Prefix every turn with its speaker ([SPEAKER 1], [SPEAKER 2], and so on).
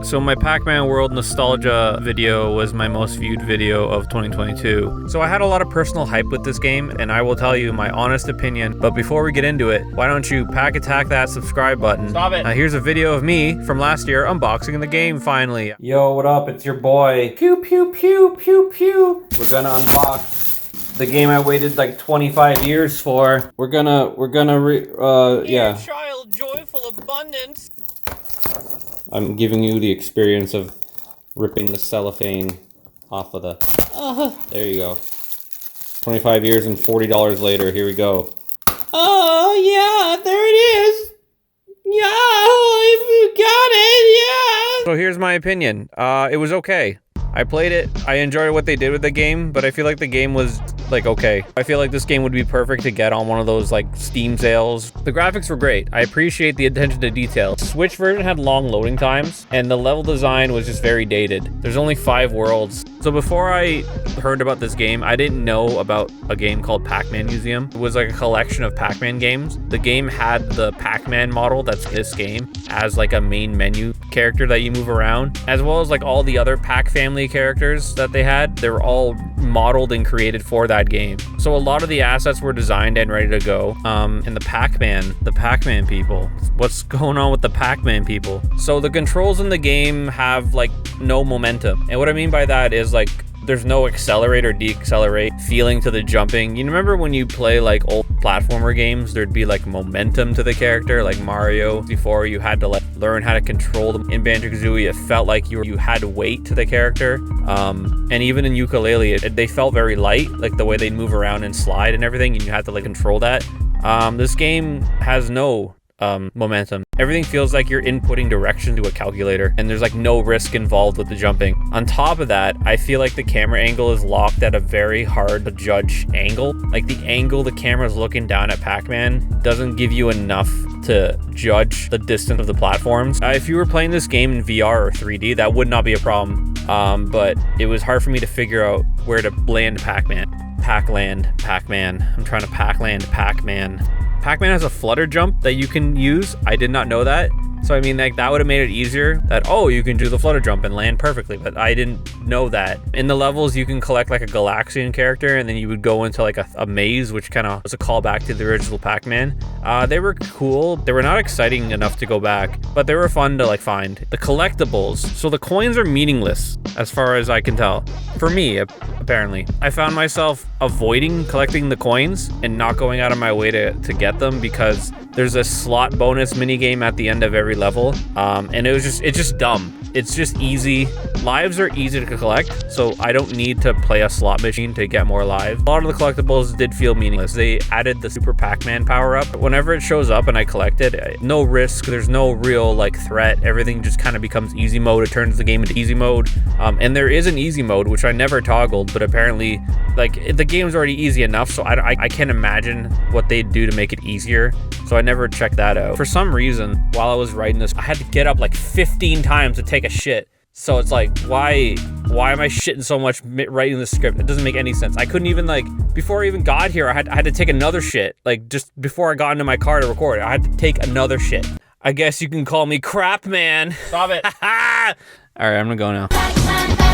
[SPEAKER 1] So my Pac-Man World nostalgia video was my most viewed video of 2022. So I had a lot of personal hype with this game, and I will tell you my honest opinion. But before we get into it, why don't you pack attack that subscribe button?
[SPEAKER 2] Stop it.
[SPEAKER 1] Here's a video of me from last year unboxing the game finally.
[SPEAKER 3] Yo, what up? It's your boy. Pew, pew, pew, pew, pew. We're gonna unbox the game I waited like 25 years for. We're gonna yeah.
[SPEAKER 2] Child, joyful abundance.
[SPEAKER 3] I'm giving you the experience of ripping the cellophane off of the... There you go. 25 years and $40 later, here we go. Oh, yeah, there it is. Yeah, you got it, yeah.
[SPEAKER 1] So here's my opinion. It was okay. I played it, I enjoyed what they did with the game, but I feel like the game was, like, okay. I feel like this game would be perfect to get on one of those, like, Steam sales. The graphics were great. I appreciate the attention to detail. Switch version had long loading times, and the level design was just very dated. There's only 5 worlds. So before I heard about this game, I didn't know about a game called Pac-Man Museum. It was like a collection of Pac-Man games. The game had the Pac-Man model that's this game as like a main menu character that you move around, as well as like all the other Pac family characters that they had. They were all modeled and created for that game. So a lot of the assets were designed and ready to go. And the Pac-Man people. What's going on with the Pac-Man people? So the controls in the game have like no momentum. And what I mean by that is like there's no accelerate or decelerate feeling to the jumping. You remember when you play like old platformer games, there'd be like momentum to the character, like Mario. Before you had to like learn how to control them. In Banjo-Kazooie, it felt like you had weight to the character. And even in Ukulele, they felt very light, like the way they'd move around and slide and everything, and you had to like control that. This game has no momentum. Everything feels like you're inputting direction to a calculator, and there's like no risk involved with the jumping. On top of that, I feel like the camera angle is locked at a very hard to judge angle. Like the angle the camera's looking down at Pac-Man doesn't give you enough to judge the distance of the platforms. If you were playing this game in VR or 3D, that would not be a problem. But it was hard for me to figure out where to land Pac-Man. Pac-Man. I'm trying to Pac-land Pac-Man. Pac-Man has a flutter jump that you can use. I did not know that. So I mean, like that would have made it easier that, oh, you can do the flutter jump and land perfectly, but I didn't know that. In the levels, you can collect like a Galaxian character, and then you would go into like a maze, which kind of was a callback to the original Pac-Man. They were cool. They were not exciting enough to go back, but they were fun to like find. The collectibles. So the coins are meaningless as far as I can tell. For me, apparently. I found myself avoiding collecting the coins and not going out of my way to get them because there's a slot bonus minigame at the end of every level, and it's just dumb. It's just easy. Lives are easy to collect, so I don't need to play a slot machine to get more lives. A lot of the collectibles did feel meaningless. They added the Super Pac-Man power-up. Whenever it shows up and I collect it, no risk, there's no real like threat. Everything just kind of becomes easy mode. It turns the game into easy mode, and there is an easy mode, which I never toggled, but apparently like the game's already easy enough, so I can't imagine what they'd do to make it easier. So I never checked that out. For some reason, while I was writing this, I had to get up like 15 times to take a shit. So it's like, why am I shitting so much writing the script? It doesn't make any sense. I couldn't even like, before I even got here, I had to take another shit. Like just before I got into my car to record it, I had to take another shit. I guess you can call me Crap Man.
[SPEAKER 2] Stop it.
[SPEAKER 1] All right, I'm gonna go now.